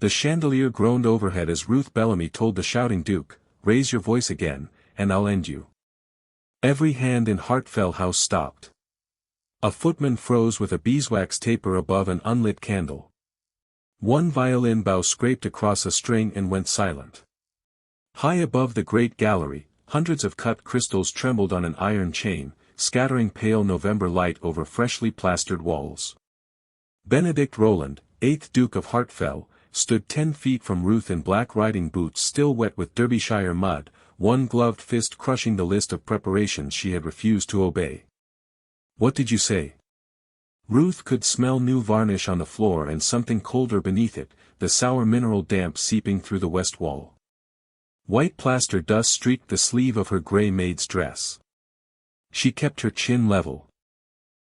The chandelier groaned overhead as Ruth Bellamy told the shouting Duke, "Raise your voice again, and I'll end you." Every hand in Hartfell house stopped. A footman froze with a beeswax taper above an unlit candle. One violin bow scraped across a string and went silent. High above the great gallery, hundreds of cut crystals trembled on an iron chain, scattering pale November light over freshly plastered walls. Benedict Rowland, 8th Duke of Hartfell, stood 10 feet from Ruth in black riding boots still wet with Derbyshire mud, one gloved fist crushing the list of preparations she had refused to obey. "What did you say?" Ruth could smell new varnish on the floor and something colder beneath it, the sour mineral damp seeping through the west wall. White plaster dust streaked the sleeve of her grey maid's dress. She kept her chin level.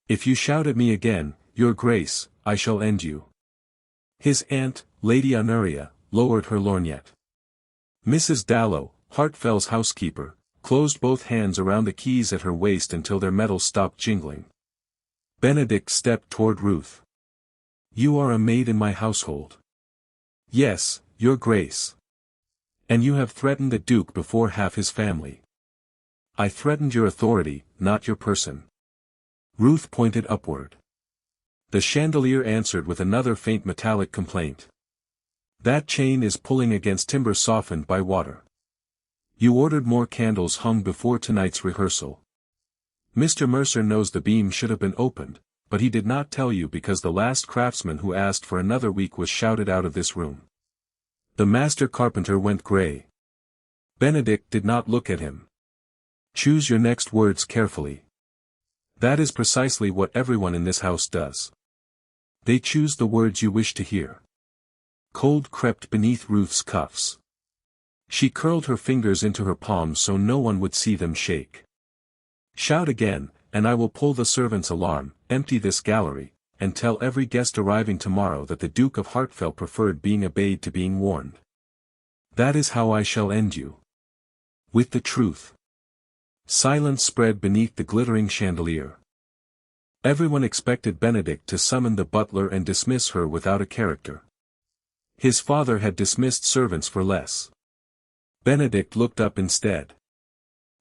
"If you shout at me again, Your Grace, I shall end you." His aunt, Lady Honoria, lowered her lorgnette. Mrs. Dallow, Hartfell's housekeeper, closed both hands around the keys at her waist until their metal stopped jingling. Benedict stepped toward Ruth. "You are a maid in my household." "Yes, Your Grace." "And you have threatened the Duke before half his family." "I threatened your authority, not your person." Ruth pointed upward. The chandelier answered with another faint metallic complaint. "That chain is pulling against timber softened by water. You ordered more candles hung before tonight's rehearsal. Mr. Mercer knows the beam should have been opened, but he did not tell you because the last craftsman who asked for another week was shouted out of this room." The master carpenter went grey. Benedict did not look at him. "Choose your next words carefully." "That is precisely what everyone in this house does. They choose the words you wish to hear." Cold crept beneath Ruth's cuffs. She curled her fingers into her palms so no one would see them shake. "Shout again, and I will pull the servants' alarm, empty this gallery, and tell every guest arriving tomorrow that the Duke of Hartfell preferred being obeyed to being warned. That is how I shall end you. With the truth." Silence spread beneath the glittering chandelier. Everyone expected Benedict to summon the butler and dismiss her without a character. His father had dismissed servants for less. Benedict looked up instead.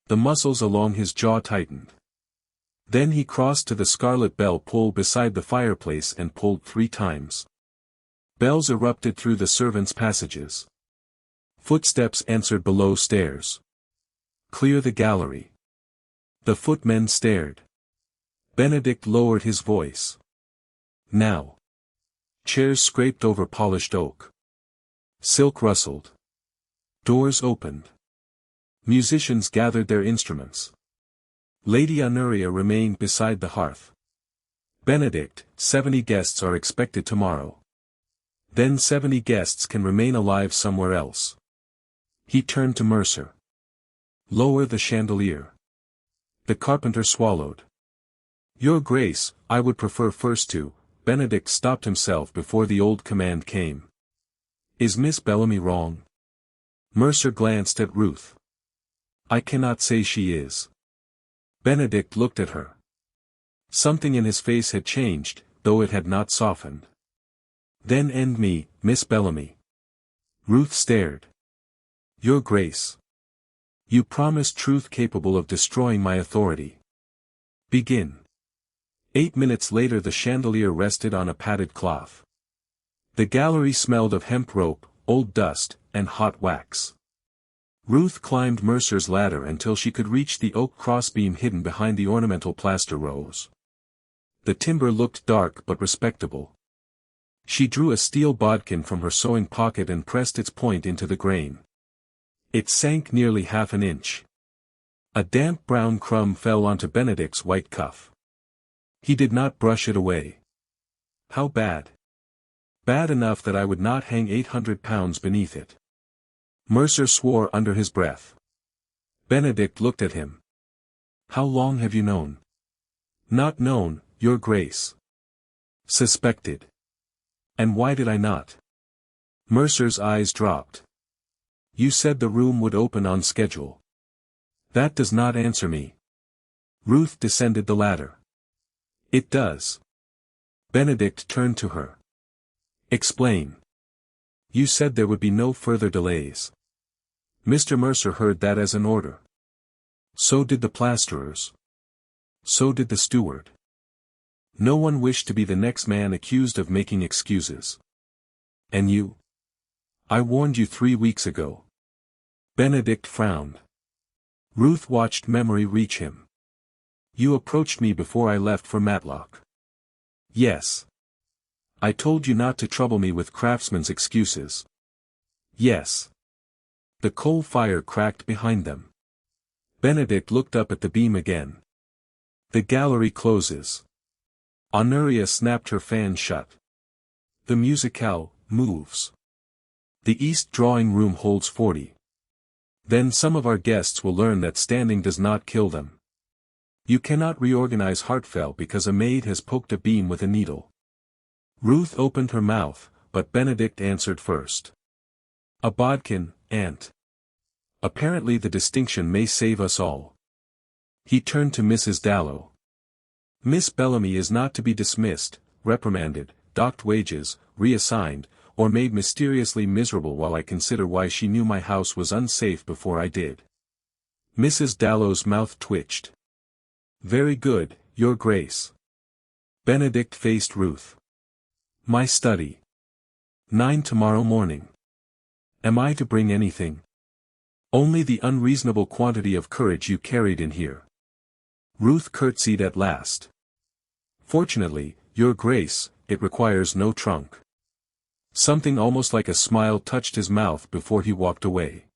The muscles along his jaw tightened. Then he crossed to the scarlet bell pull beside the fireplace and pulled 3 times. Bells erupted through the servants' passages. Footsteps answered below stairs. "Clear the gallery." The footmen stared. Benedict lowered his voice. "Now." Chairs scraped over polished oak. Silk rustled. Doors opened. Musicians gathered their instruments. Lady Honoria remained beside the hearth. "Benedict, 70 guests are expected tomorrow. Then 70 guests can remain alive somewhere else." He turned to Mercer. "Lower the chandelier." The carpenter swallowed. "Your Grace, I would prefer first to—" Benedict stopped himself before the old command came. "Is Miss Bellamy wrong?" Mercer glanced at Ruth. "I cannot say she is." Benedict looked at her. Something in his face had changed, though it had not softened. "Then end me, Miss Bellamy." Ruth stared. "Your Grace. You promised truth capable of destroying my authority. Begin." 8 minutes later the chandelier rested on a padded cloth. The gallery smelled of hemp rope, old dust, and hot wax. Ruth climbed Mercer's ladder until she could reach the oak crossbeam hidden behind the ornamental plaster rows. The timber looked dark but respectable. She drew a steel bodkin from her sewing pocket and pressed its point into the grain. It sank nearly half an inch. A damp brown crumb fell onto Benedict's white cuff. He did not brush it away. "How bad?" "Bad enough that I would not hang 800 pounds beneath it." Mercer swore under his breath. Benedict looked at him. "How long have you known?" "Not known, Your Grace." "Suspected." "And why did I not?" Mercer's eyes dropped. "You said the room would open on schedule." "That does not answer me." Ruth descended the ladder. "It does." Benedict turned to her. "Explain." You said there would be no further delays. Mr. Mercer heard that as an order. So did the plasterers. So did the steward. No one wished to be the next man accused of making excuses. And you? I warned you 3 weeks ago. Benedict frowned. Ruth watched memory reach him. You approached me before I left for Matlock. Yes. I told you not to trouble me with craftsman's excuses. Yes. The coal fire cracked behind them. Benedict looked up at the beam again. The gallery closes. Honoria snapped her fan shut. The musicale moves. The east drawing room holds 40. Then some of our guests will learn that standing does not kill them. You cannot reorganize Hartfell because a maid has poked a beam with a needle. Ruth opened her mouth, but Benedict answered first. A bodkin, aunt. Apparently the distinction may save us all. He turned to Mrs. Dallow. Miss Bellamy is not to be dismissed, reprimanded, docked wages, reassigned, or made mysteriously miserable while I consider why she knew my house was unsafe before I did. Mrs. Dallow's mouth twitched. Very good, Your Grace. Benedict faced Ruth. My study. 9 tomorrow morning. Am I to bring anything? Only the unreasonable quantity of courage you carried in here. Ruth curtsied at last. Fortunately, Your Grace, it requires no trunk. Something almost like a smile touched his mouth before he walked away.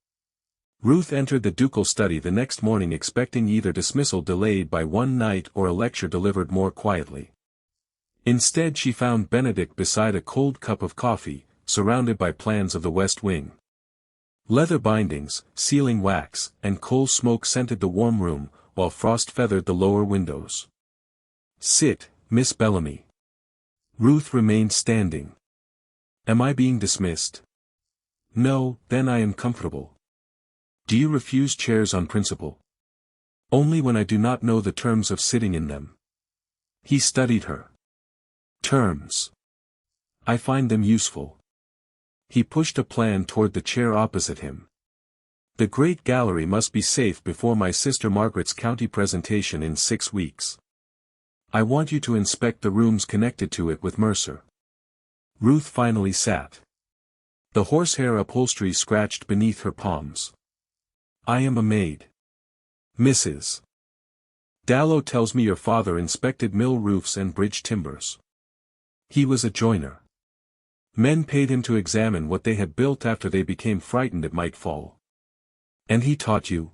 Ruth entered the ducal study the next morning expecting either dismissal delayed by one night or a lecture delivered more quietly. Instead she found Benedict beside a cold cup of coffee, surrounded by plans of the West Wing. Leather bindings, sealing wax, and coal smoke scented the warm room, while frost feathered the lower windows. Sit, Miss Bellamy. Ruth remained standing. Am I being dismissed? No, then I am comfortable. Do you refuse chairs on principle? Only when I do not know the terms of sitting in them. He studied her. Terms. I find them useful. He pushed a plan toward the chair opposite him. The Great Gallery must be safe before my sister Margaret's county presentation in 6 weeks. I want you to inspect the rooms connected to it with Mercer. Ruth finally sat. The horsehair upholstery scratched beneath her palms. I am a maid. Mrs. Dallow tells me your father inspected mill roofs and bridge timbers. He was a joiner. Men paid him to examine what they had built after they became frightened it might fall. And he taught you?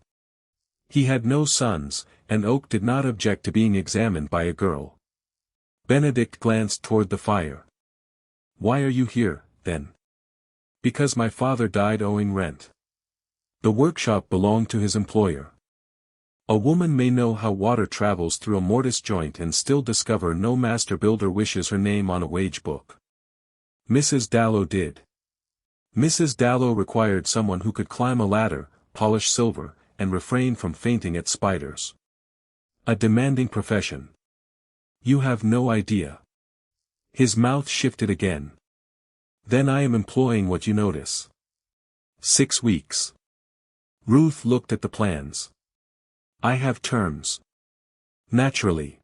He had no sons, and Oak did not object to being examined by a girl. Benedict glanced toward the fire. Why are you here, then? Because my father died owing rent. The workshop belonged to his employer. A woman may know how water travels through a mortise joint and still discover no master builder wishes her name on a wage book. Mrs. Dallow did. Mrs. Dallow required someone who could climb a ladder, polish silver, and refrain from fainting at spiders. A demanding profession. You have no idea. His mouth shifted again. Then I am employing what you notice. 6 weeks. Ruth looked at the plans. I have terms. Naturally.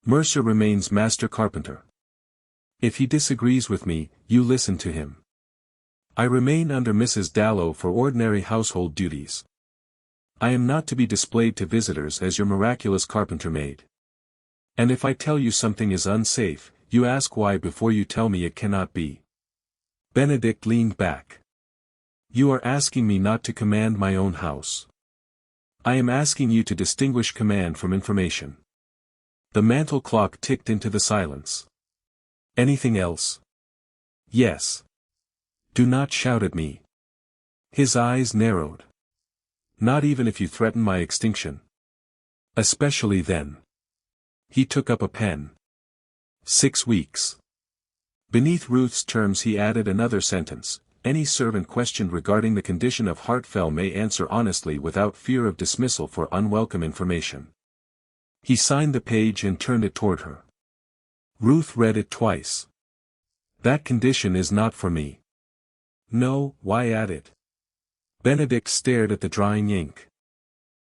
Mercer remains master carpenter. If he disagrees with me, you listen to him. I remain under Mrs. Dallow for ordinary household duties. I am not to be displayed to visitors as your miraculous carpenter maid. And if I tell you something is unsafe, you ask why before you tell me it cannot be. Benedict leaned back. You are asking me not to command my own house. I am asking you to distinguish command from information. The mantel clock ticked into the silence. Anything else? Yes. Do not shout at me. His eyes narrowed. Not even if you threaten my extinction. Especially then. He took up a pen. 6 weeks. Beneath Ruth's terms he added another sentence. Any servant questioned regarding the condition of Hartfell may answer honestly without fear of dismissal for unwelcome information. He signed the page and turned it toward her. Ruth read it twice. That condition is not for me. No, why add it? Benedict stared at the drying ink.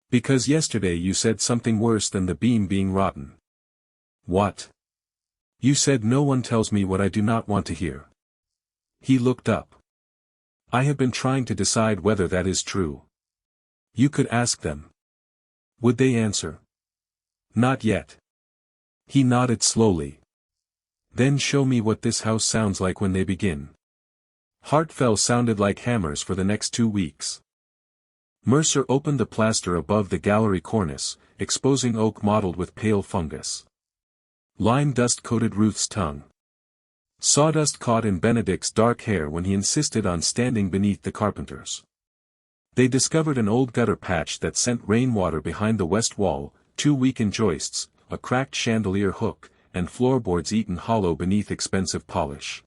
Because yesterday you said something worse than the beam being rotten. What? You said no one tells me what I do not want to hear. He looked up. I have been trying to decide whether that is true. You could ask them. Would they answer? Not yet. He nodded slowly. Then show me what this house sounds like when they begin. Hartfell sounded like hammers for the next 2 weeks. Mercer opened the plaster above the gallery cornice, exposing oak mottled with pale fungus. Lime dust coated Ruth's tongue. Sawdust caught in Benedict's dark hair when he insisted on standing beneath the carpenters. They discovered an old gutter patch that sent rainwater behind the west wall, 2 weakened joists, a cracked chandelier hook, and floorboards eaten hollow beneath expensive polish.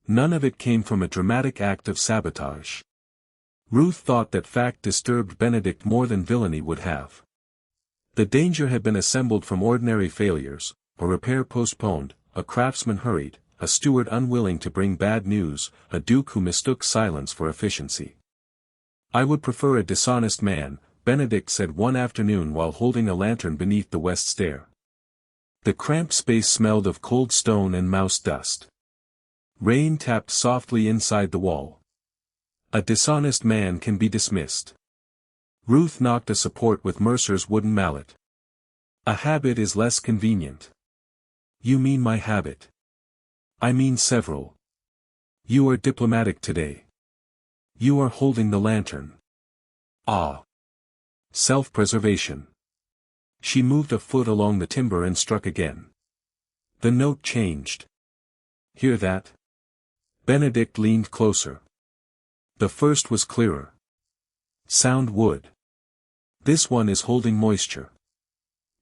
None of it came from a dramatic act of sabotage. Ruth thought that fact disturbed Benedict more than villainy would have. The danger had been assembled from ordinary failures, a repair postponed, a craftsman hurried, a steward unwilling to bring bad news, a duke who mistook silence for efficiency. I would prefer a dishonest man, Benedict said one afternoon while holding a lantern beneath the west stair. The cramped space smelled of cold stone and mouse dust. Rain tapped softly inside the wall. A dishonest man can be dismissed. Ruth knocked a support with Mercer's wooden mallet. A habit is less convenient. You mean my habit? I mean several. You are diplomatic today. You are holding the lantern. Ah. Self-preservation. She moved a foot along the timber and struck again. The note changed. Hear that? Benedict leaned closer. The first was clearer. Sound wood. This one is holding moisture.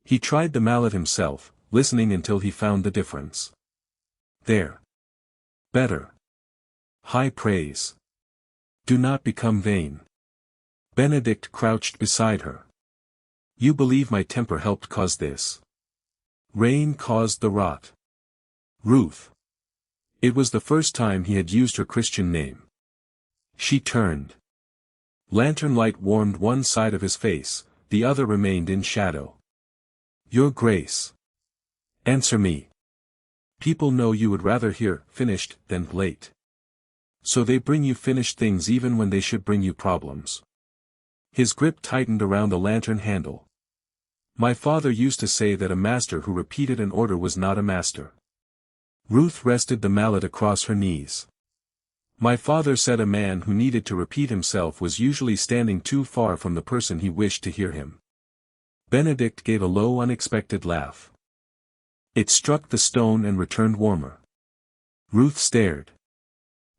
He tried the mallet himself, listening until he found the difference. There. Better. High praise. Do not become vain. Benedict crouched beside her. You believe my temper helped cause this? Rain caused the rot. Ruth. It was the first time he had used her Christian name. She turned. Lantern light warmed one side of his face, the other remained in shadow. Your Grace. Answer me. People know you would rather hear finished than late. So they bring you finished things even when they should bring you problems. His grip tightened around the lantern handle. My father used to say that a master who repeated an order was not a master. Ruth rested the mallet across her knees. My father said a man who needed to repeat himself was usually standing too far from the person he wished to hear him. Benedict gave a low unexpected laugh. It struck the stone and returned warmer. Ruth stared.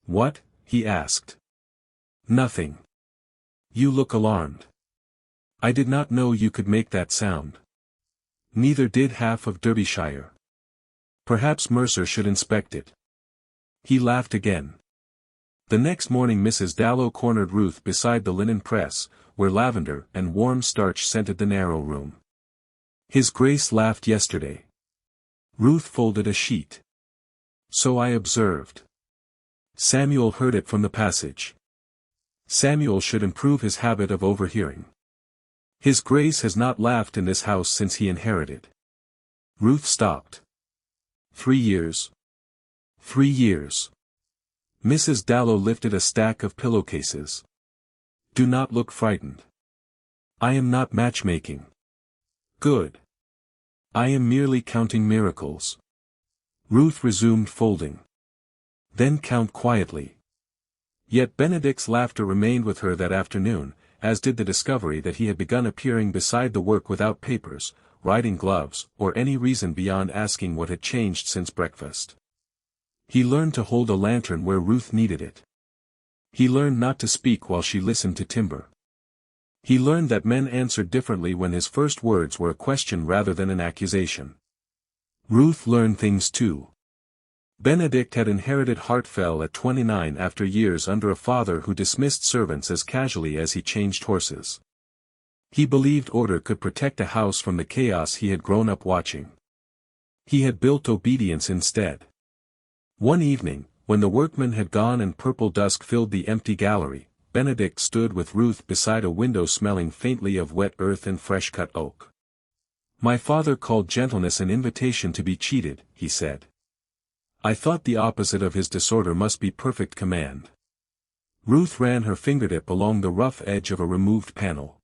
What? He asked. Nothing. You look alarmed. I did not know you could make that sound. Neither did half of Derbyshire. Perhaps Mercer should inspect it. He laughed again. The next morning Mrs. Dallow cornered Ruth beside the linen press, where lavender and warm starch scented the narrow room. His Grace laughed yesterday. Ruth folded a sheet. So I observed. Samuel heard it from the passage. Samuel should improve his habit of overhearing. His Grace has not laughed in this house since he inherited. Ruth stopped. 3 years. 3 years. Mrs. Dallow lifted a stack of pillowcases. Do not look frightened. I am not matchmaking. Good. I am merely counting miracles. Ruth resumed folding. Then count quietly. Yet Benedict's laughter remained with her that afternoon, as did the discovery that he had begun appearing beside the work without papers, riding gloves, or any reason beyond asking what had changed since breakfast. He learned to hold a lantern where Ruth needed it. He learned not to speak while she listened to timber. He learned that men answered differently when his first words were a question rather than an accusation. Ruth learned things too. Benedict had inherited Hartfell at 29 after years under a father who dismissed servants as casually as he changed horses. He believed order could protect a house from the chaos he had grown up watching. He had built obedience instead. One evening, When the workmen had gone and purple dusk filled the empty gallery, Benedict stood with Ruth beside a window smelling faintly of wet earth and fresh-cut oak. "My father called gentleness an invitation to be cheated," he said. "I thought the opposite of his disorder must be perfect command." Ruth ran her fingertip along the rough edge of a removed panel.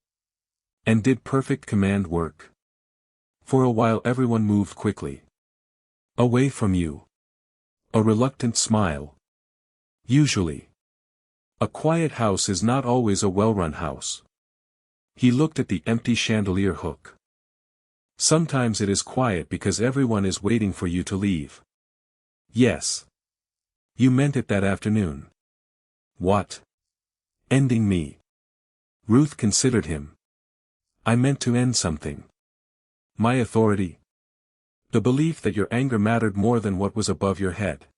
"And did perfect command work?" "For a while everyone moved quickly. Away from you." A reluctant smile. "Usually. A quiet house is not always a well-run house." He looked at the empty chandelier hook. "Sometimes it is quiet because everyone is waiting for you to leave." "Yes. You meant it that afternoon." "What? Ending me?" Ruth considered him. "I meant to end something." "My authority?" "The belief that your anger mattered more than what was above your head."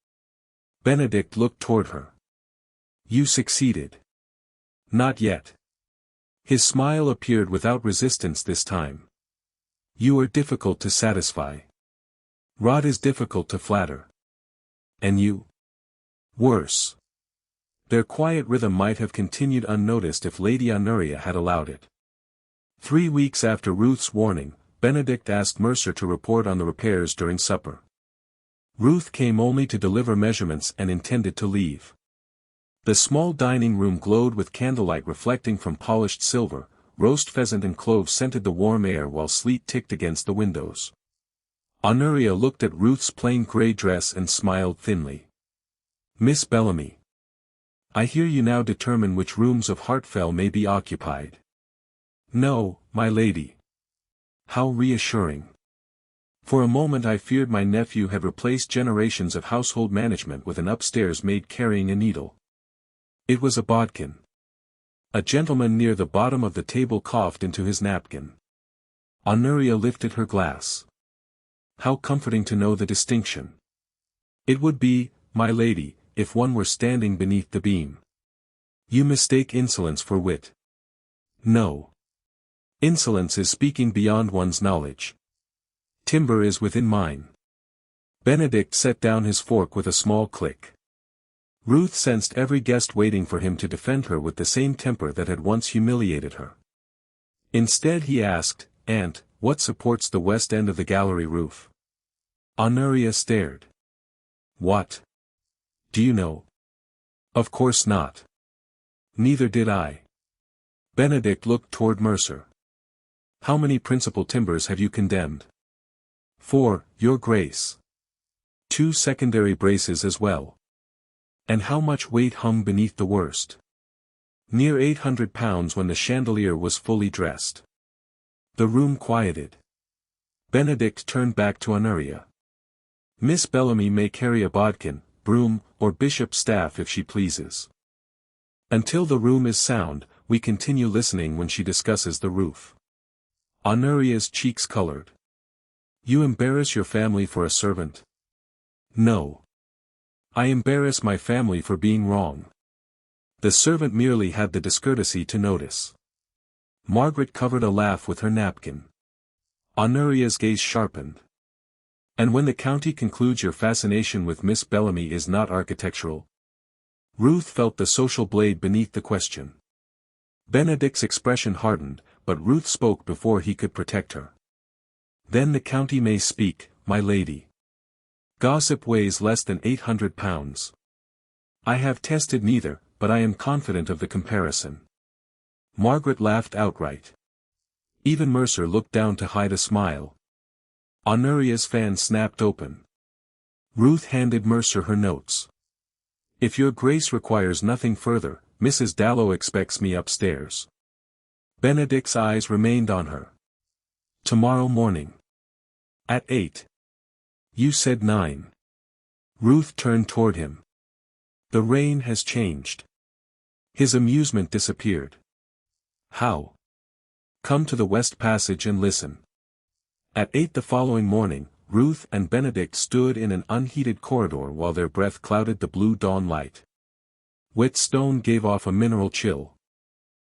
Benedict looked toward her. "You succeeded." "Not yet." His smile appeared without resistance this time. "You are difficult to satisfy. Rod is difficult to flatter." "And you?" "Worse." Their quiet rhythm might have continued unnoticed if Lady Honoria had allowed it. 3 weeks after Ruth's warning, Benedict asked Mercer to report on the repairs during supper. Ruth came only to deliver measurements and intended to leave. The small dining room glowed with candlelight reflecting from polished silver, roast pheasant and cloves scented the warm air while sleet ticked against the windows. Honoria looked at Ruth's plain grey dress and smiled thinly. "Miss Bellamy. I hear you now determine which rooms of Hartfell may be occupied." "No, my lady." "How reassuring. For a moment I feared my nephew had replaced generations of household management with an upstairs maid carrying a needle." It was a bodkin. A gentleman near the bottom of the table coughed into his napkin. Honoria lifted her glass. "How comforting to know the distinction." "It would be, my lady, if one were standing beneath the beam." "You mistake insolence for wit." "No. Insolence is speaking beyond one's knowledge. Timber is within mine." Benedict set down his fork with a small click. Ruth sensed every guest waiting for him to defend her with the same temper that had once humiliated her. Instead he asked, "Aunt, what supports the west end of the gallery roof?" Honoria stared. "What? Do you know?" "Of course not." "Neither did I." Benedict looked toward Mercer. "How many principal timbers have you condemned?" "4, your grace." "2 secondary braces as well." "And how much weight hung beneath the worst?" "Near 800 pounds when the chandelier was fully dressed." The room quieted. Benedict turned back to Honoria. "Miss Bellamy may carry a bodkin, broom, or bishop's staff if she pleases. Until the room is sound, we continue listening when she discusses the roof." Honoria's cheeks colored. "You embarrass your family for a servant?" "No. I embarrass my family for being wrong. The servant merely had the discourtesy to notice." Margaret covered a laugh with her napkin. Honoria's gaze sharpened. "And when the county concludes your fascination with Miss Bellamy is not architectural?" Ruth felt the social blade beneath the question. Benedict's expression hardened, but Ruth spoke before he could protect her. "Then the county may speak, my lady. Gossip weighs less than 800 pounds. I have tested neither, but I am confident of the comparison." Margaret laughed outright. Even Mercer looked down to hide a smile. Honoria's fan snapped open. Ruth handed Mercer her notes. "If your grace requires nothing further, Mrs. Dallow expects me upstairs." Benedict's eyes remained on her. "Tomorrow morning. At 8. You said 9. Ruth turned toward him. "The rain has changed." His amusement disappeared. "How?" "Come to the West Passage and listen." At 8 the following morning, Ruth and Benedict stood in an unheated corridor while their breath clouded the blue dawn light. Wet stone gave off a mineral chill.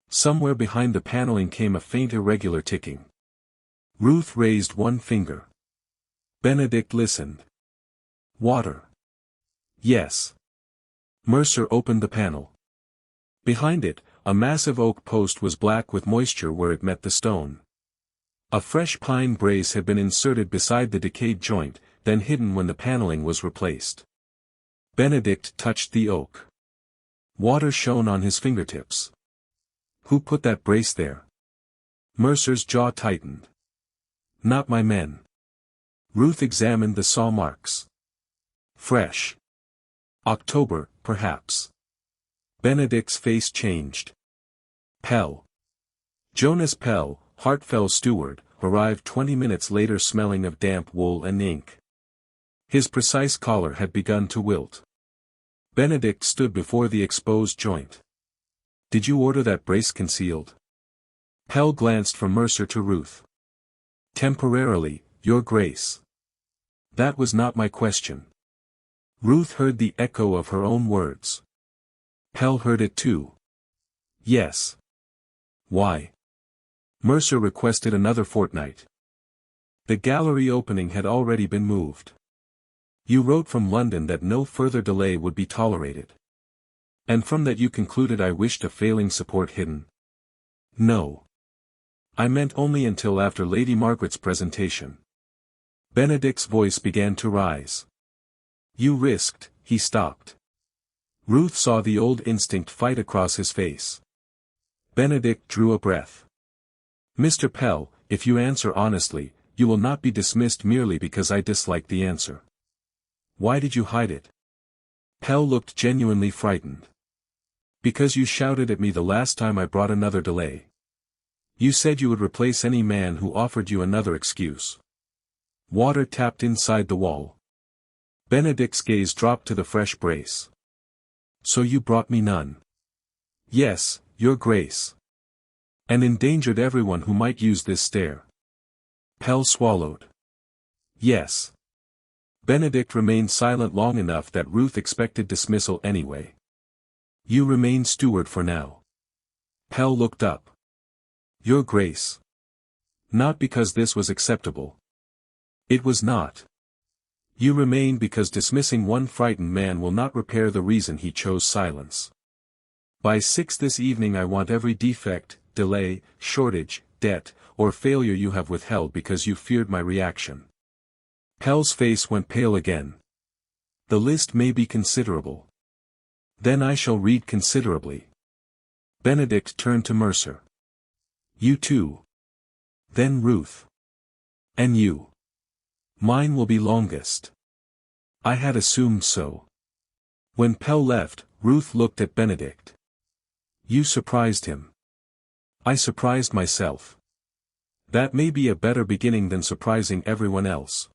Somewhere behind the paneling came a faint irregular ticking. Ruth raised one finger. Benedict listened. "Water." "Yes. Mercer opened the panel. Behind it, a massive oak post was black with moisture where it met the stone. A fresh pine brace had been inserted beside the decayed joint, then hidden when the paneling was replaced. Benedict touched the oak. Water shone on his fingertips. Who put that brace there? Mercer's jaw tightened. Not my men. Ruth examined the saw marks. Fresh. October, perhaps. Benedict's face changed. Pell. Jonas Pell, Hartfell's steward, arrived 20 minutes later smelling of damp wool and ink. His precise collar had begun to wilt. Benedict stood before the exposed joint. Did you order that brace concealed? Pell glanced from Mercer to Ruth. Temporarily, Your Grace. That was not my question. Ruth heard the echo of her own words. Pell heard it too. Yes. Why? Mercer requested another fortnight. The gallery opening had already been moved. You wrote from London that no further delay would be tolerated. And from that you concluded I wished a failing support hidden. No. I meant only until after Lady Margaret's presentation. Benedict's voice began to rise. You risked, he stopped. Ruth saw the old instinct fight across his face. Benedict drew a breath. Mr. Pell, if you answer honestly, you will not be dismissed merely because I dislike the answer. Why did you hide it? Pell looked genuinely frightened. Because you shouted at me the last time I brought another delay. You said you would replace any man who offered you another excuse. Water tapped inside the wall. Benedict's gaze dropped to the fresh brace. So you brought me none. Yes, Your Grace. And endangered everyone who might use this stair. Pell swallowed. Yes. Benedict remained silent long enough that Ruth expected dismissal anyway. You remain steward for now. Pell looked up. Your Grace. Not because this was acceptable. It was not. You remain because dismissing one frightened man will not repair the reason he chose silence. By 6 this evening I want every defect, delay, shortage, debt, or failure you have withheld because you feared my reaction. Pell's face went pale again. The list may be considerable. Then I shall read considerably. Benedict turned to Mercer. You too. Then Ruth. And you. Mine will be longest. I had assumed so. When Pell left, Ruth looked at Benedict. You surprised him. I surprised myself. That may be a better beginning than surprising everyone else.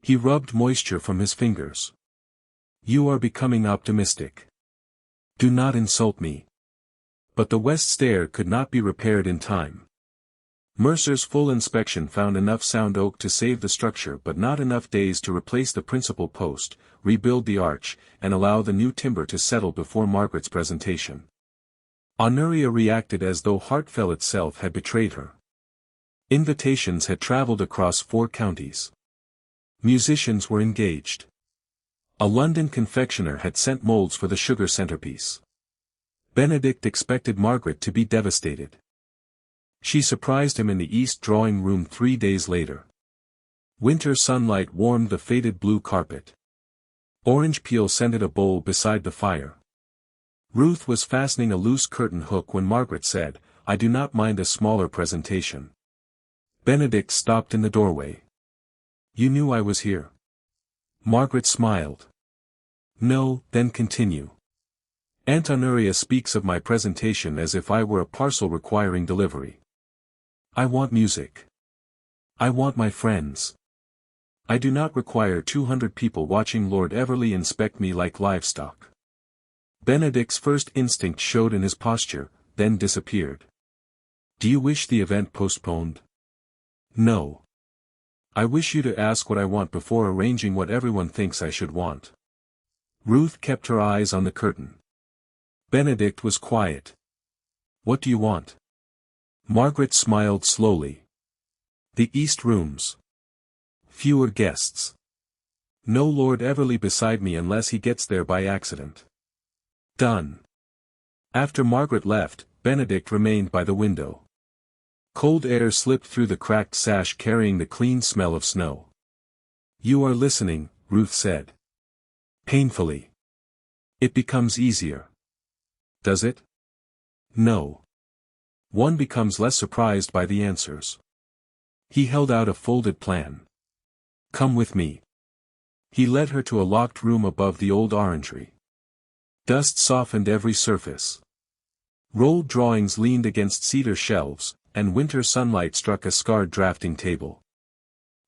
He rubbed moisture from his fingers. You are becoming optimistic. Do not insult me. But the west stair could not be repaired in time. Mercer's full inspection found enough sound oak to save the structure but not enough days to replace the principal post, rebuild the arch, and allow the new timber to settle before Margaret's presentation. Honoria reacted as though Hartfell itself had betrayed her. Invitations had traveled across 4 counties. Musicians were engaged. A London confectioner had sent molds for the sugar centerpiece. Benedict expected Margaret to be devastated. She surprised him in the east drawing room 3 days later. Winter sunlight warmed the faded blue carpet. Orange peel scented a bowl beside the fire. Ruth was fastening a loose curtain hook when Margaret said, I do not mind a smaller presentation. Benedict stopped in the doorway. You knew I was here. Margaret smiled. No, then continue. Aunt Honoria speaks of my presentation as if I were a parcel requiring delivery. I want music. I want my friends. I do not require 200 people watching Lord Everley inspect me like livestock. Benedict's first instinct showed in his posture, then disappeared. Do you wish the event postponed? No. I wish you to ask what I want before arranging what everyone thinks I should want. Ruth kept her eyes on the curtain. Benedict was quiet. What do you want? Margaret smiled slowly. The East Rooms. Fewer guests. No Lord Everley beside me unless he gets there by accident. Done. After Margaret left, Benedict remained by the window. Cold air slipped through the cracked sash carrying the clean smell of snow. You are listening, Ruth said. Painfully. It becomes easier. Does it? No. One becomes less surprised by the answers. He held out a folded plan. Come with me. He led her to a locked room above the old orangery. Dust softened every surface. Rolled drawings leaned against cedar shelves, and winter sunlight struck a scarred drafting table.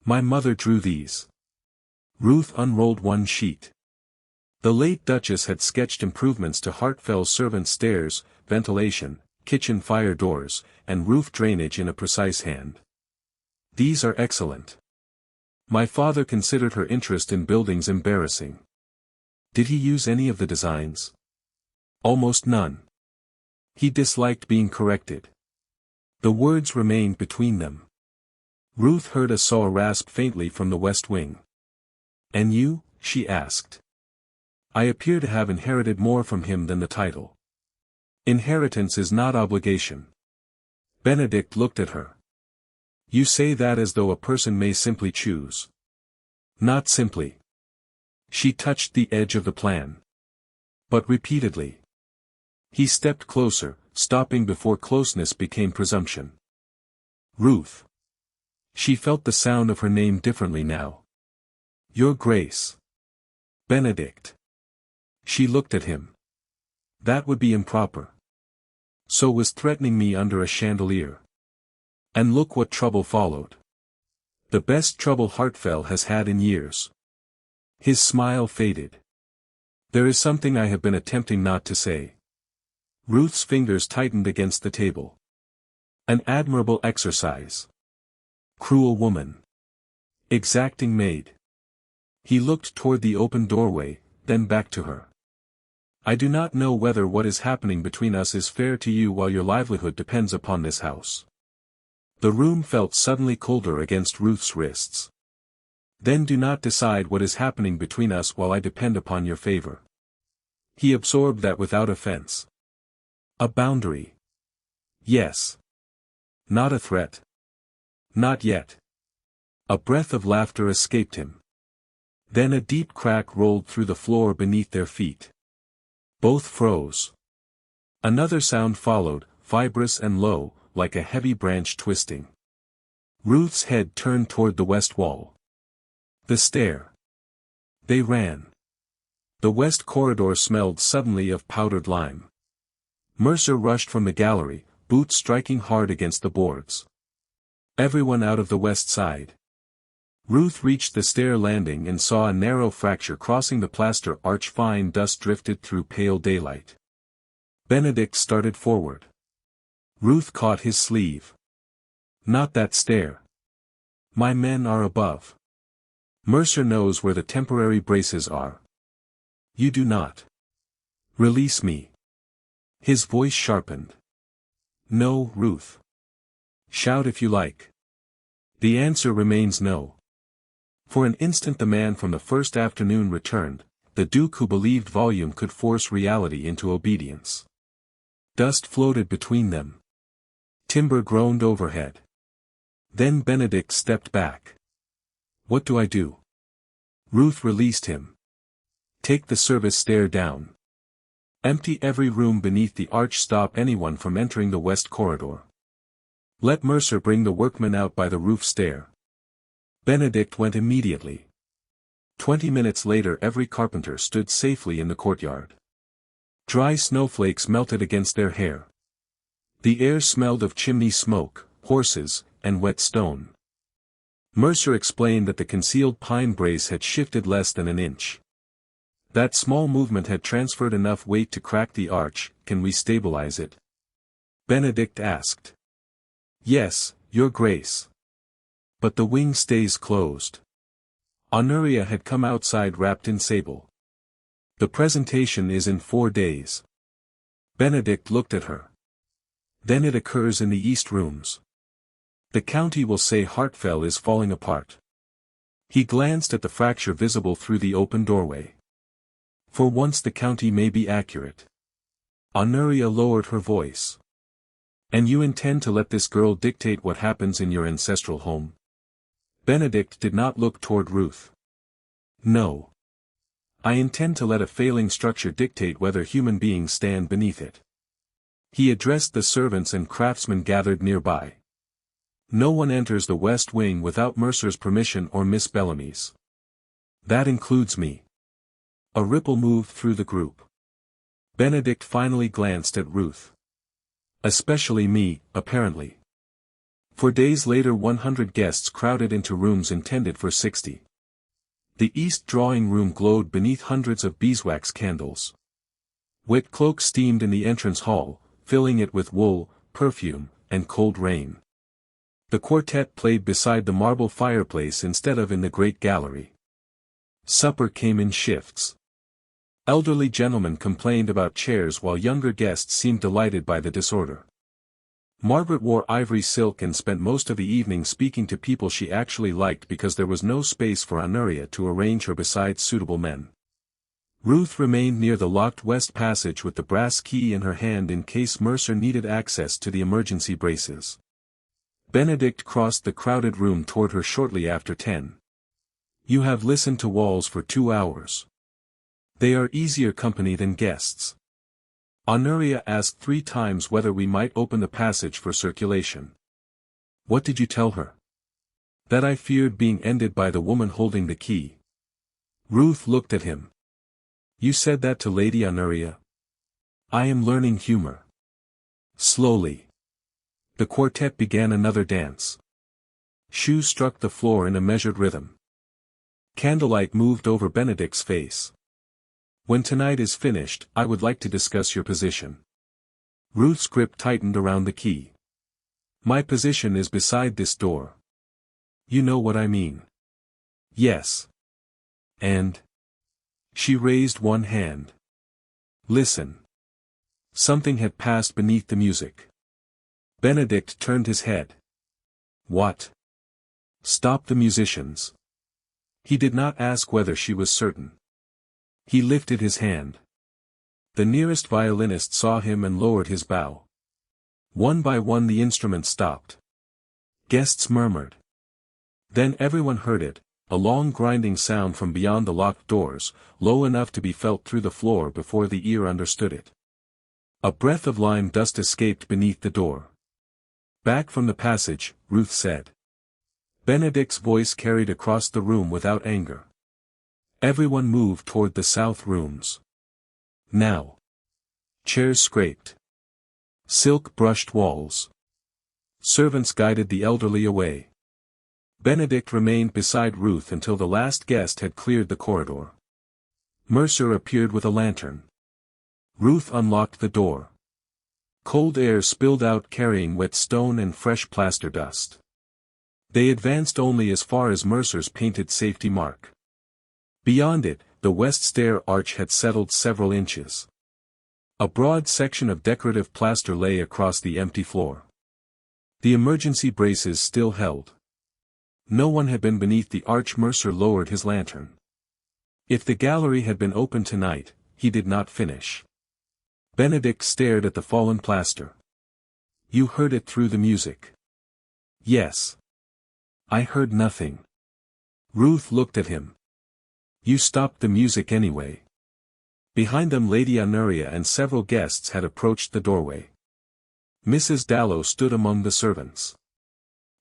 My mother drew these. Ruth unrolled one sheet. The late Duchess had sketched improvements to Hartfell's servant stairs, ventilation, kitchen fire doors, and roof drainage in a precise hand. These are excellent. My father considered her interest in buildings embarrassing. Did he use any of the designs? Almost none. He disliked being corrected. The words remained between them. Ruth heard a saw rasp faintly from the west wing. And you? She asked. I appear to have inherited more from him than the title. Inheritance is not obligation. Benedict looked at her. You say that as though a person may simply choose. Not simply. She touched the edge of the plan. But repeatedly. He stepped closer, stopping before closeness became presumption. Ruth. She felt the sound of her name differently now. Your Grace. Benedict. She looked at him. That would be improper. So was threatening me under a chandelier. And look what trouble followed. The best trouble Hartfell has had in years. His smile faded. There is something I have been attempting not to say. Ruth's fingers tightened against the table. An admirable exercise. Cruel woman. Exacting maid. He looked toward the open doorway, then back to her. I do not know whether what is happening between us is fair to you while your livelihood depends upon this house. The room felt suddenly colder against Ruth's wrists. Then do not decide what is happening between us while I depend upon your favor. He absorbed that without offense. A boundary. Yes. Not a threat. Not yet. A breath of laughter escaped him. Then a deep crack rolled through the floor beneath their feet. Both froze. Another sound followed, fibrous and low, like a heavy branch twisting. Ruth's head turned toward the west wall. The stair. They ran. The west corridor smelled suddenly of powdered lime. Mercer rushed from the gallery, boots striking hard against the boards. Everyone out of the west side. Ruth reached the stair landing and saw a narrow fracture crossing the plaster arch. Fine dust drifted through pale daylight. Benedict started forward. Ruth caught his sleeve. Not that stair. My men are above. Mercer knows where the temporary braces are. You do not. Release me. His voice sharpened. No, Ruth. Shout if you like. The answer remains no. For an instant the man from the first afternoon returned, the Duke who believed volume could force reality into obedience. Dust floated between them. Timber groaned overhead. Then Benedict stepped back. What do I do? Ruth released him. Take the service stair down. Empty every room beneath the arch. Stop anyone from entering the west corridor. Let Mercer bring the workmen out by the roof stair. Benedict went immediately. 20 minutes later every carpenter stood safely in the courtyard. Dry snowflakes melted against their hair. The air smelled of chimney smoke, horses, and wet stone. Mercer explained that the concealed pine brace had shifted less than an inch. That small movement had transferred enough weight to crack the arch. Can we stabilize it? Benedict asked. Yes, Your Grace. But the wing stays closed. Honoria had come outside wrapped in sable. The presentation is in 4 days. Benedict looked at her. Then it occurs in the east rooms. The county will say Hartfell is falling apart. He glanced at the fracture visible through the open doorway. For once the county may be accurate. Honoria lowered her voice. And you intend to let this girl dictate what happens in your ancestral home? Benedict did not look toward Ruth. No. I intend to let a failing structure dictate whether human beings stand beneath it. He addressed the servants and craftsmen gathered nearby. No one enters the West Wing without Mercer's permission or Miss Bellamy's. That includes me. A ripple moved through the group. Benedict finally glanced at Ruth. Especially me, apparently. For days later 100 guests crowded into rooms intended for 60. The east drawing room glowed beneath hundreds of beeswax candles. Wet cloaks steamed in the entrance hall, filling it with wool, perfume, and cold rain. The quartet played beside the marble fireplace instead of in the great gallery. Supper came in shifts. Elderly gentlemen complained about chairs while younger guests seemed delighted by the disorder. Margaret wore ivory silk and spent most of the evening speaking to people she actually liked because there was no space for Honoria to arrange her beside suitable men. Ruth remained near the locked west passage with the brass key in her hand in case Mercer needed access to the emergency braces. Benedict crossed the crowded room toward her shortly after 10. You have listened to walls for 2 hours. They are easier company than guests. Honoria asked 3 times whether we might open the passage for circulation. What did you tell her? That I feared being ended by the woman holding the key. Ruth looked at him. You said that to Lady Honoria? I am learning humor. Slowly. The quartet began another dance. Shoes struck the floor in a measured rhythm. Candlelight moved over Benedict's face. When tonight is finished, I would like to discuss your position. Ruth's grip tightened around the key. My position is beside this door. You know what I mean. Yes. And? She raised one hand. Listen. Something had passed beneath the music. Benedict turned his head. What? Stop the musicians. He did not ask whether she was certain. He lifted his hand. The nearest violinist saw him and lowered his bow. One by one the instruments stopped. Guests murmured. Then everyone heard it, a long grinding sound from beyond the locked doors, low enough to be felt through the floor before the ear understood it. A breath of lime dust escaped beneath the door. Back from the passage, Ruth said. Benedict's voice carried across the room without anger. Everyone moved toward the south rooms. Now. Chairs scraped. Silk brushed walls. Servants guided the elderly away. Benedict remained beside Ruth until the last guest had cleared the corridor. Mercer appeared with a lantern. Ruth unlocked the door. Cold air spilled out carrying wet stone and fresh plaster dust. They advanced only as far as Mercer's painted safety mark. Beyond it, the west stair arch had settled several inches. A broad section of decorative plaster lay across the empty floor. The emergency braces still held. No one had been beneath the arch. Mercer lowered his lantern. If the gallery had been open tonight, he did not finish. Benedict stared at the fallen plaster. You heard it through the music. Yes. I heard nothing. Ruth looked at him. You stopped the music anyway. Behind them Lady Honoria and several guests had approached the doorway. Mrs. Dallow stood among the servants.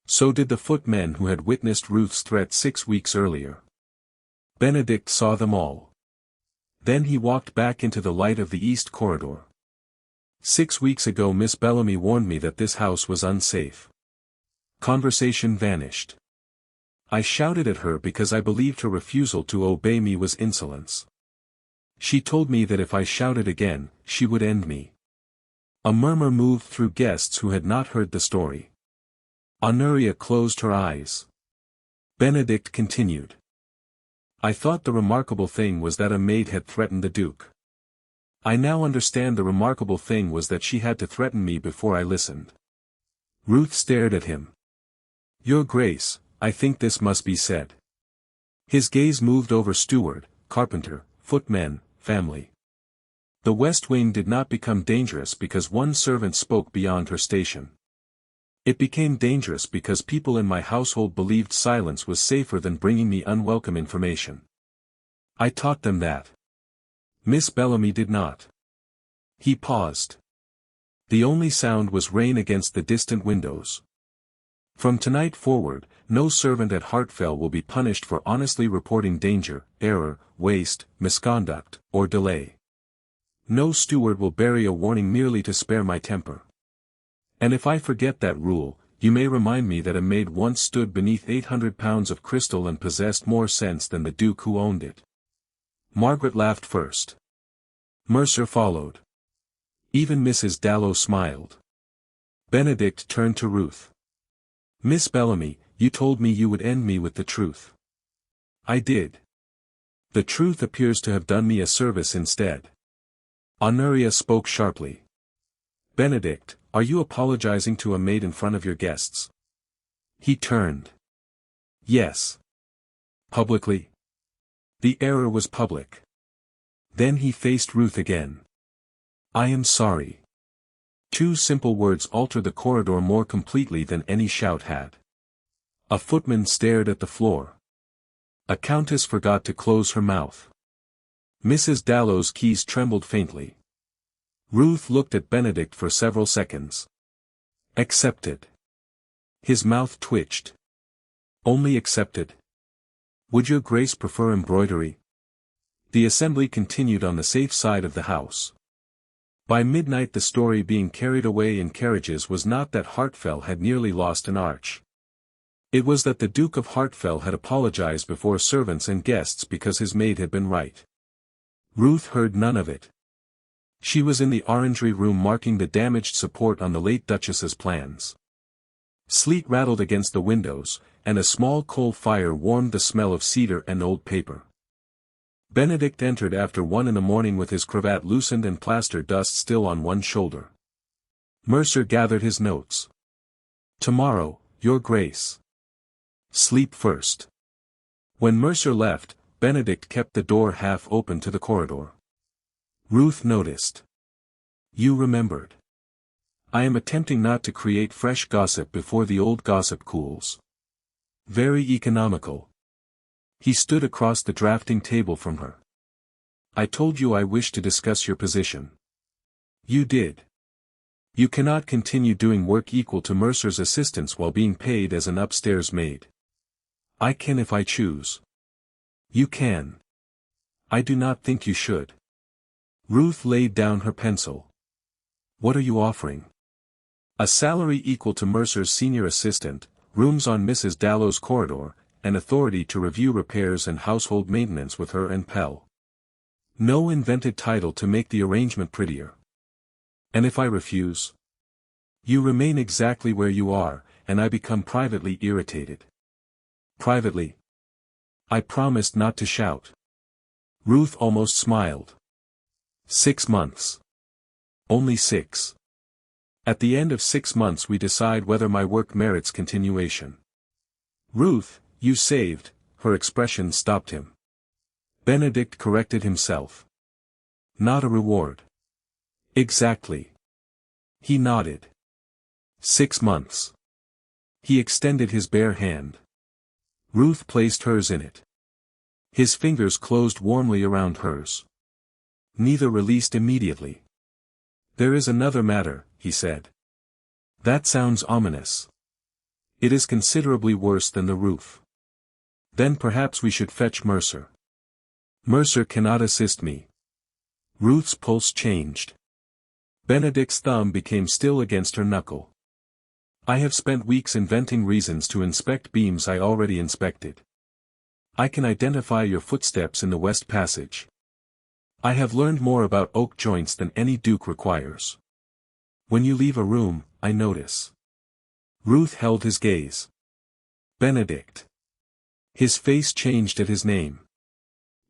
So did the footmen who had witnessed Ruth's threat 6 weeks earlier. Benedict saw them all. Then he walked back into the light of the east corridor. 6 weeks ago Miss Bellamy warned me that this house was unsafe. Conversation vanished. I shouted at her because I believed her refusal to obey me was insolence. She told me that if I shouted again, she would end me. A murmur moved through guests who had not heard the story. Honoria closed her eyes. Benedict continued. I thought the remarkable thing was that a maid had threatened the Duke. I now understand the remarkable thing was that she had to threaten me before I listened. Ruth stared at him. Your Grace, I think this must be said. His gaze moved over steward, carpenter, footmen, family. The West Wing did not become dangerous because one servant spoke beyond her station. It became dangerous because people in my household believed silence was safer than bringing me unwelcome information. I taught them that. Miss Bellamy did not. He paused. The only sound was rain against the distant windows. From tonight forward, no servant at Hartfell will be punished for honestly reporting danger, error, waste, misconduct, or delay. No steward will bury a warning merely to spare my temper. And if I forget that rule, you may remind me that a maid once stood beneath 800 pounds of crystal and possessed more sense than the Duke who owned it. Margaret laughed first. Mercer followed. Even Mrs. Dallow smiled. Benedict turned to Ruth. Miss Bellamy, you told me you would end me with the truth. I did. The truth appears to have done me a service instead. Honoria spoke sharply. Benedict, are you apologizing to a maid in front of your guests? He turned. Yes. Publicly? The error was public. Then he faced Ruth again. I am sorry. Two simple words altered the corridor more completely than any shout had. A footman stared at the floor. A countess forgot to close her mouth. Mrs. Dallow's keys trembled faintly. Ruth looked at Benedict for several seconds. Accepted. His mouth twitched. Only accepted. Would your grace prefer embroidery? The assembly continued on the safe side of the house. By midnight the story being carried away in carriages was not that Hartfell had nearly lost an arch. It was that the Duke of Hartfell had apologized before servants and guests because his maid had been right. Ruth heard none of it. She was in the orangery room marking the damaged support on the late Duchess's plans. Sleet rattled against the windows, and a small coal fire warmed the smell of cedar and old paper. Benedict entered after 1 in the morning with his cravat loosened and plaster dust still on one shoulder. Mercer gathered his notes. Tomorrow, your grace. Sleep first. When Mercer left, Benedict kept the door half open to the corridor. Ruth noticed. You remembered. I am attempting not to create fresh gossip before the old gossip cools. Very economical. He stood across the drafting table from her. I told you I wished to discuss your position. You did. You cannot continue doing work equal to Mercer's assistants while being paid as an upstairs maid. I can if I choose. You can. I do not think you should. Ruth laid down her pencil. What are you offering? A salary equal to Mercer's senior assistant, rooms on Mrs. Dallow's corridor, and authority to review repairs and household maintenance with her and Pell. No invented title to make the arrangement prettier. And if I refuse? You remain exactly where you are, and I become privately irritated. Privately? I promised not to shout. Ruth almost smiled. 6 months. Only 6. At the end of 6 months we decide whether my work merits continuation. Ruth, you saved, her expression stopped him. Benedict corrected himself. Not a reward. Exactly. He nodded. 6 months. He extended his bare hand. Ruth placed hers in it. His fingers closed warmly around hers. Neither released immediately. There is another matter, he said. That sounds ominous. It is considerably worse than the roof. Then perhaps we should fetch Mercer. Mercer cannot assist me. Ruth's pulse changed. Benedict's thumb became still against her knuckle. I have spent weeks inventing reasons to inspect beams I already inspected. I can identify your footsteps in the West Passage. I have learned more about oak joints than any duke requires. When you leave a room, I notice. Ruth held his gaze. Benedict. His face changed at his name.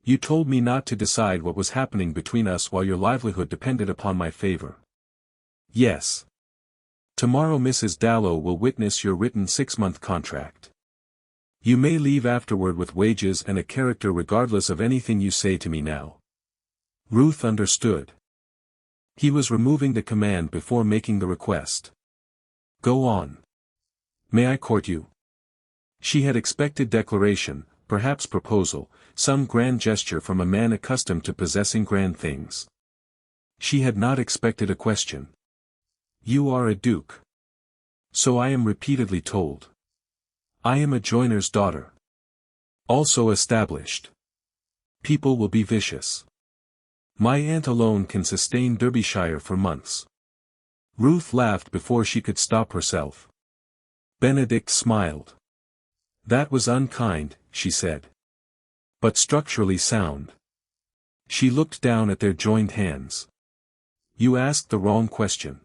You told me not to decide what was happening between us while your livelihood depended upon my favor. Yes. Tomorrow Mrs. Dallow will witness your written 6-month contract. You may leave afterward with wages and a character regardless of anything you say to me now. Ruth understood. He was removing the command before making the request. Go on. May I court you? She had expected declaration, perhaps proposal, some grand gesture from a man accustomed to possessing grand things. She had not expected a question. You are a duke. So I am repeatedly told. I am a joiner's daughter. Also established. People will be vicious. My aunt alone can sustain Derbyshire for months. Ruth laughed before she could stop herself. Benedict smiled. That was unkind, she said. But structurally sound. She looked down at their joined hands. You asked the wrong question.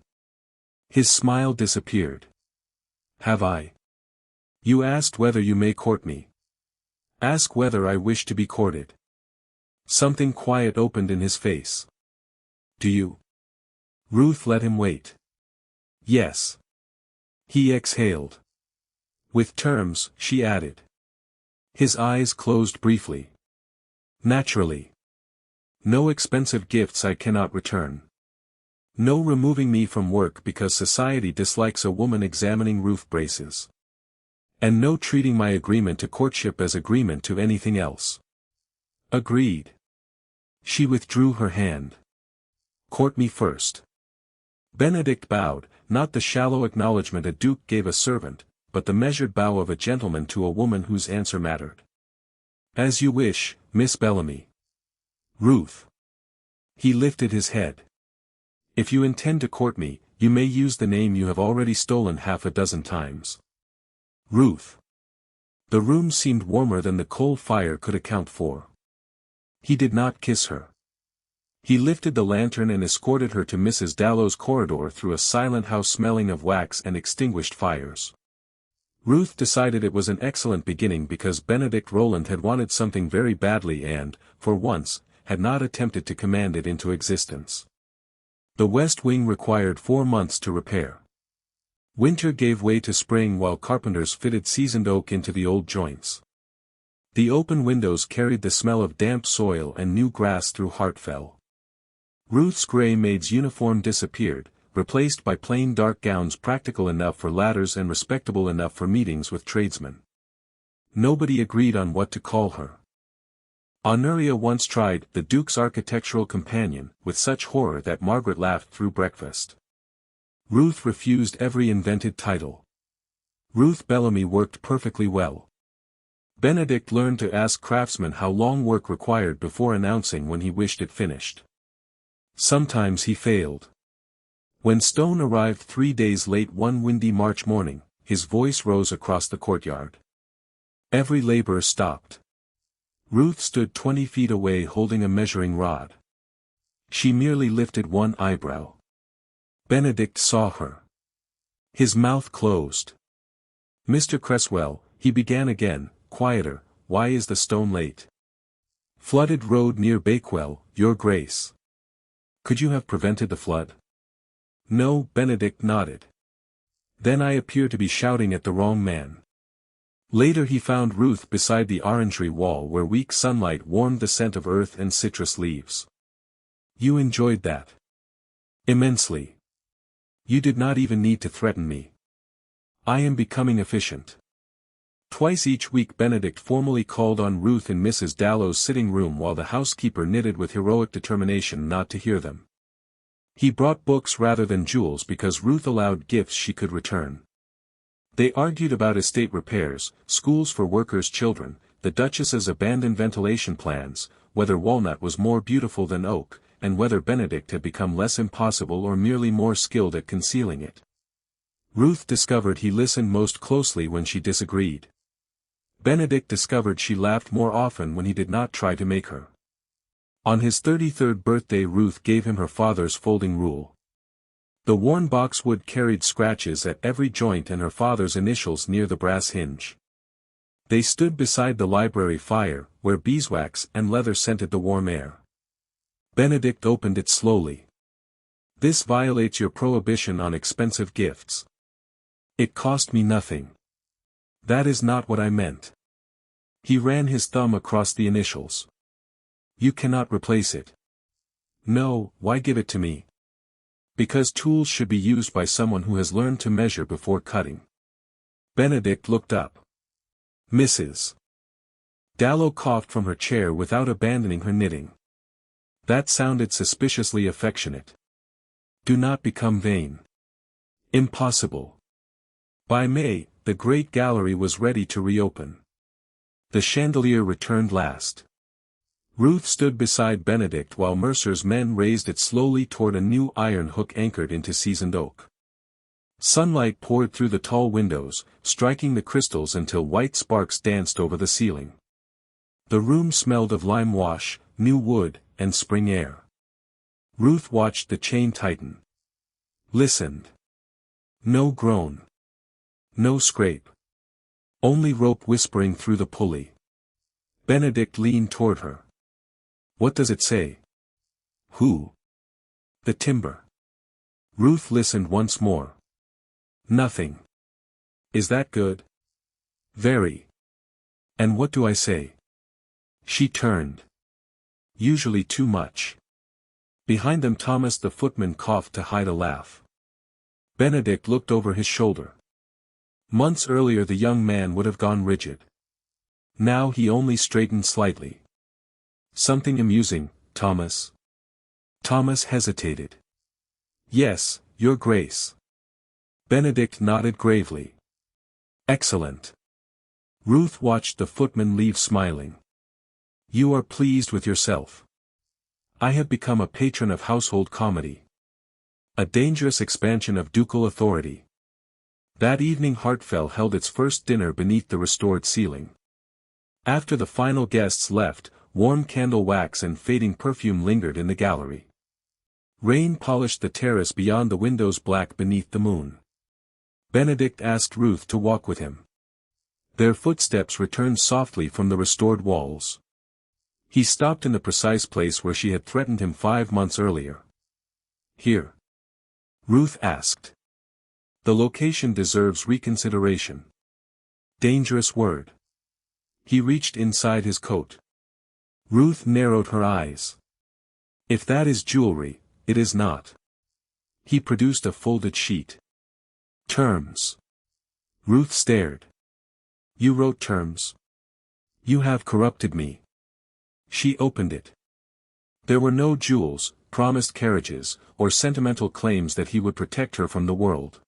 His smile disappeared. Have I? You asked whether you may court me. Ask whether I wish to be courted. Something quiet opened in his face. Do you? Ruth let him wait. Yes. He exhaled. With terms, she added. His eyes closed briefly. Naturally. No expensive gifts I cannot return. No removing me from work because society dislikes a woman examining roof braces. And no treating my agreement to courtship as agreement to anything else. Agreed. She withdrew her hand. Court me first. Benedict bowed, not the shallow acknowledgement a duke gave a servant, but the measured bow of a gentleman to a woman whose answer mattered. As you wish, Miss Bellamy. Ruth. He lifted his head. If you intend to court me, you may use the name you have already stolen half a dozen times. Ruth. The room seemed warmer than the coal fire could account for. He did not kiss her. He lifted the lantern and escorted her to Mrs. Dallow's corridor through a silent house smelling of wax and extinguished fires. Ruth decided it was an excellent beginning because Benedict Rowland had wanted something very badly and, for once, had not attempted to command it into existence. The west wing required 4 months to repair. Winter gave way to spring while carpenters fitted seasoned oak into the old joints. The open windows carried the smell of damp soil and new grass through Hartfell. Ruth's grey maid's uniform disappeared, replaced by plain dark gowns practical enough for ladders and respectable enough for meetings with tradesmen. Nobody agreed on what to call her. Honoria once tried the Duke's architectural companion, with such horror that Margaret laughed through breakfast. Ruth refused every invented title. Ruth Bellamy worked perfectly well. Benedict learned to ask craftsmen how long work required before announcing when he wished it finished. Sometimes he failed. When Stone arrived 3 days late one windy March morning, his voice rose across the courtyard. Every laborer stopped. Ruth stood 20 feet away holding a measuring rod. She merely lifted one eyebrow. Benedict saw her. His mouth closed. Mr. Cresswell, he began again, quieter, why is the stone late? Flooded road near Bakewell, Your Grace. Could you have prevented the flood? No, Benedict nodded. Then I appear to be shouting at the wrong man. Later he found Ruth beside the orangery wall where weak sunlight warmed the scent of earth and citrus leaves. You enjoyed that. Immensely. You did not even need to threaten me. I am becoming efficient. Twice each week Benedict formally called on Ruth in Mrs. Dallow's sitting room while the housekeeper knitted with heroic determination not to hear them. He brought books rather than jewels because Ruth allowed gifts she could return. They argued about estate repairs, schools for workers' children, the Duchess's abandoned ventilation plans, whether walnut was more beautiful than oak, and whether Benedict had become less impossible or merely more skilled at concealing it. Ruth discovered he listened most closely when she disagreed. Benedict discovered she laughed more often when he did not try to make her. On his 33rd birthday Ruth gave him her father's folding rule. The worn boxwood carried scratches at every joint and her father's initials near the brass hinge. They stood beside the library fire, where beeswax and leather scented the warm air. Benedict opened it slowly. This violates your prohibition on expensive gifts. It cost me nothing. That is not what I meant. He ran his thumb across the initials. You cannot replace it. No, why give it to me? Because tools should be used by someone who has learned to measure before cutting. Benedict looked up. Mrs. Dallow coughed from her chair without abandoning her knitting. That sounded suspiciously affectionate. Do not become vain. Impossible. By May, the great gallery was ready to reopen. The chandelier returned last. Ruth stood beside Benedict while Mercer's men raised it slowly toward a new iron hook anchored into seasoned oak. Sunlight poured through the tall windows, striking the crystals until white sparks danced over the ceiling. The room smelled of lime wash, new wood, and spring air. Ruth watched the chain tighten. Listened. No groan. No scrape. Only rope whispering through the pulley. Benedict leaned toward her. What does it say? Who? The timber. Ruth listened once more. Nothing. Is that good? Very. And what do I say? She turned. Usually too much. Behind them Thomas the footman coughed to hide a laugh. Benedict looked over his shoulder. Months earlier the young man would have gone rigid. Now he only straightened slightly. Something amusing, Thomas? Thomas hesitated. Yes, Your Grace. Benedict nodded gravely. Excellent. Ruth watched the footman leave smiling. You are pleased with yourself. I have become a patron of household comedy. A dangerous expansion of ducal authority. That evening Hartfell held its first dinner beneath the restored ceiling. After the final guests left, warm candle wax and fading perfume lingered in the gallery. Rain polished the terrace beyond the windows black beneath the moon. Benedict asked Ruth to walk with him. Their footsteps returned softly from the restored walls. He stopped in the precise place where she had threatened him 5 months earlier. Here? Ruth asked. The location deserves reconsideration. Dangerous word. He reached inside his coat. Ruth narrowed her eyes. If that is jewelry, it is not. He produced a folded sheet. Terms. Ruth stared. You wrote terms. You have corrupted me. She opened it. There were no jewels, promised carriages, or sentimental claims that he would protect her from the world.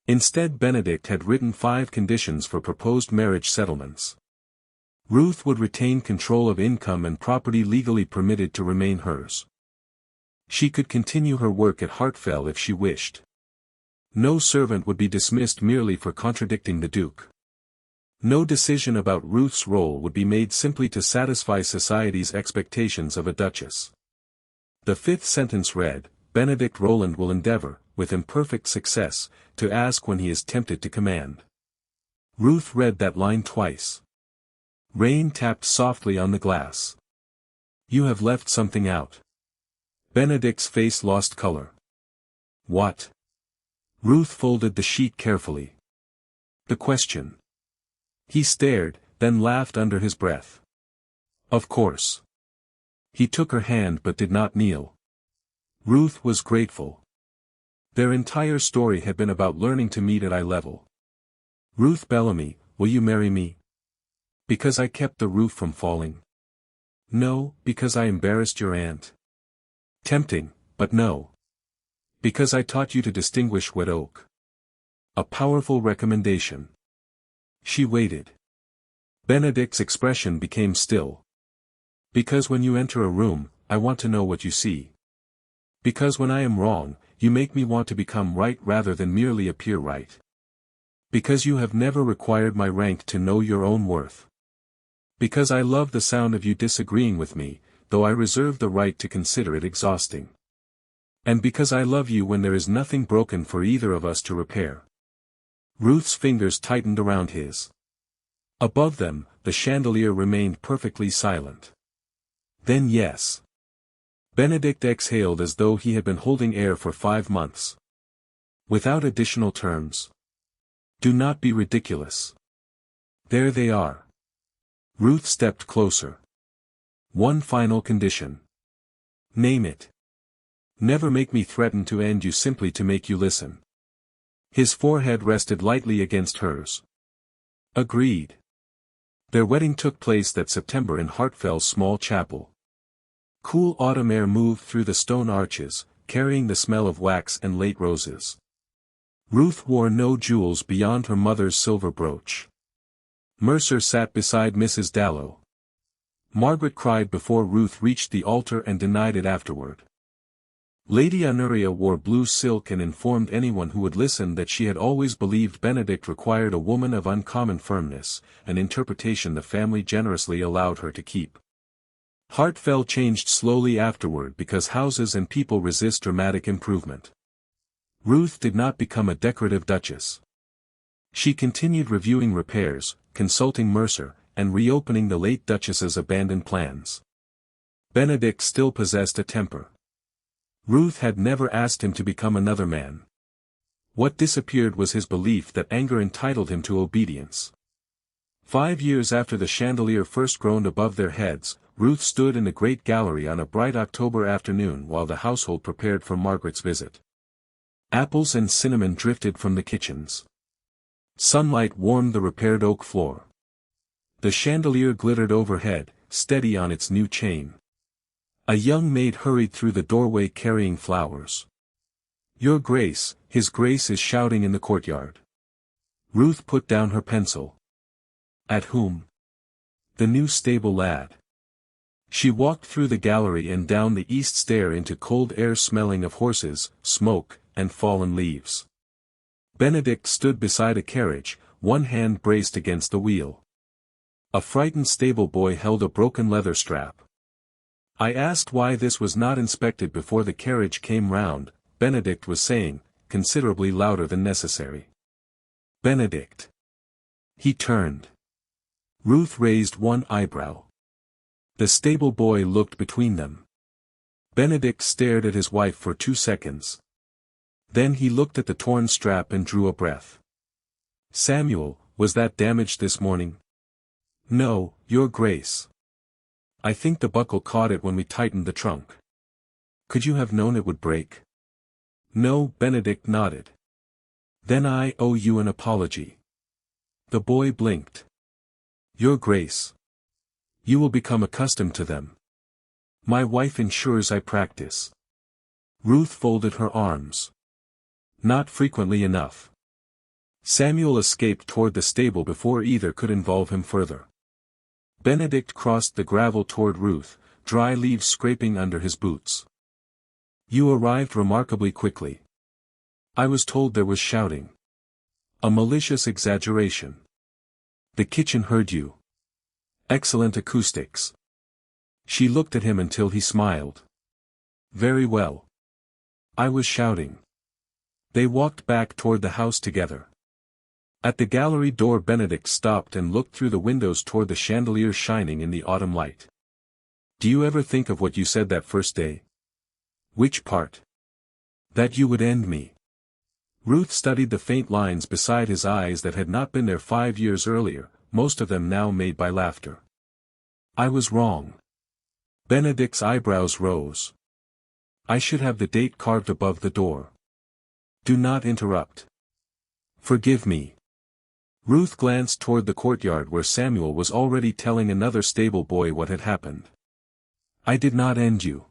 Instead Benedict had written 5 conditions for proposed marriage settlements. Ruth would retain control of income and property legally permitted to remain hers. She could continue her work at Hartfell if she wished. No servant would be dismissed merely for contradicting the Duke. No decision about Ruth's role would be made simply to satisfy society's expectations of a duchess. The 5th sentence read, Benedict Rowland will endeavor, with imperfect success, to ask when he is tempted to command. Ruth read that line twice. Rain tapped softly on the glass. You have left something out. Benedict's face lost color. What? Ruth folded the sheet carefully. The question. He stared, then laughed under his breath. Of course. He took her hand but did not kneel. Ruth was grateful. Their entire story had been about learning to meet at eye level. Ruth Bellamy, will you marry me? Because I kept the roof from falling. No, because I embarrassed your aunt. Tempting, but no. Because I taught you to distinguish wet oak. A powerful recommendation. She waited. Benedict's expression became still. Because when you enter a room, I want to know what you see. Because when I am wrong, you make me want to become right rather than merely appear right. Because you have never required my rank to know your own worth. Because I love the sound of you disagreeing with me, though I reserve the right to consider it exhausting. And because I love you when there is nothing broken for either of us to repair. Ruth's fingers tightened around his. Above them, the chandelier remained perfectly silent. Then yes. Benedict exhaled as though he had been holding air for 5 months. Without additional terms. Do not be ridiculous. There they are. Ruth stepped closer. One final condition. Name it. Never make me threaten to end you simply to make you listen. His forehead rested lightly against hers. Agreed. Their wedding took place that September in Hartfell's small chapel. Cool autumn air moved through the stone arches, carrying the smell of wax and late roses. Ruth wore no jewels beyond her mother's silver brooch. Mercer sat beside Mrs. Dallow. Margaret cried before Ruth reached the altar and denied it afterward. Lady Honoria wore blue silk and informed anyone who would listen that she had always believed Benedict required a woman of uncommon firmness, an interpretation the family generously allowed her to keep. Hartfell changed slowly afterward because houses and people resist dramatic improvement. Ruth did not become a decorative duchess. She continued reviewing repairs, consulting Mercer, and reopening the late duchess's abandoned plans. Benedict still possessed a temper. Ruth had never asked him to become another man. What disappeared was his belief that anger entitled him to obedience. 5 years after the chandelier first groaned above their heads, Ruth stood in the great gallery on a bright October afternoon while the household prepared for Margaret's visit. Apples and cinnamon drifted from the kitchens. Sunlight warmed the repaired oak floor. The chandelier glittered overhead, steady on its new chain. A young maid hurried through the doorway carrying flowers. "Your Grace, His Grace is shouting in the courtyard." Ruth put down her pencil. "At whom?" "The new stable lad." She walked through the gallery and down the east stair into cold air smelling of horses, smoke, and fallen leaves. Benedict stood beside a carriage, one hand braced against the wheel. A frightened stable boy held a broken leather strap. "I asked why this was not inspected before the carriage came round," Benedict was saying, considerably louder than necessary. "Benedict." He turned. Ruth raised one eyebrow. The stable boy looked between them. Benedict stared at his wife for 2 seconds. Then he looked at the torn strap and drew a breath. "Samuel, was that damaged this morning?" "No, Your Grace. I think the buckle caught it when we tightened the trunk." "Could you have known it would break?" "No," Benedict nodded. "Then I owe you an apology." The boy blinked. "Your Grace. You will become accustomed to them. My wife ensures I practice." Ruth folded her arms. "Not frequently enough." Samuel escaped toward the stable before either could involve him further. Benedict crossed the gravel toward Ruth, dry leaves scraping under his boots. "You arrived remarkably quickly. I was told there was shouting." "A malicious exaggeration. The kitchen heard you. Excellent acoustics." She looked at him until he smiled. "Very well. I was shouting." They walked back toward the house together. At the gallery door Benedict stopped and looked through the windows toward the chandelier shining in the autumn light. "Do you ever think of what you said that first day?" "Which part?" "That you would end me." Ruth studied the faint lines beside his eyes that had not been there 5 years earlier, most of them now made by laughter. "I was wrong." Benedict's eyebrows rose. "I should have the date carved above the door." "Do not interrupt." "Forgive me." Ruth glanced toward the courtyard where Samuel was already telling another stable boy what had happened. "I did not end you."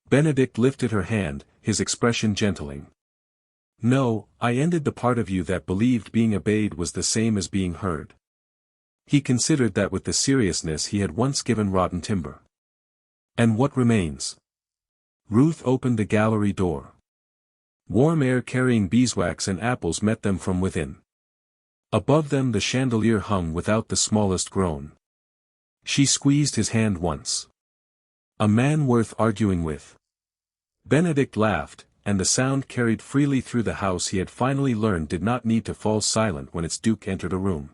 Benedict lifted her hand, his expression gentling. "No, I ended the part of you that believed being obeyed was the same as being heard." He considered that with the seriousness he had once given rotten timber. "And what remains?" Ruth opened the gallery door. Warm air carrying beeswax and apples met them from within. Above them the chandelier hung without the smallest groan. She squeezed his hand once. "A man worth arguing with." Benedict laughed, and the sound carried freely through the house he had finally learned did not need to fall silent when its duke entered a room.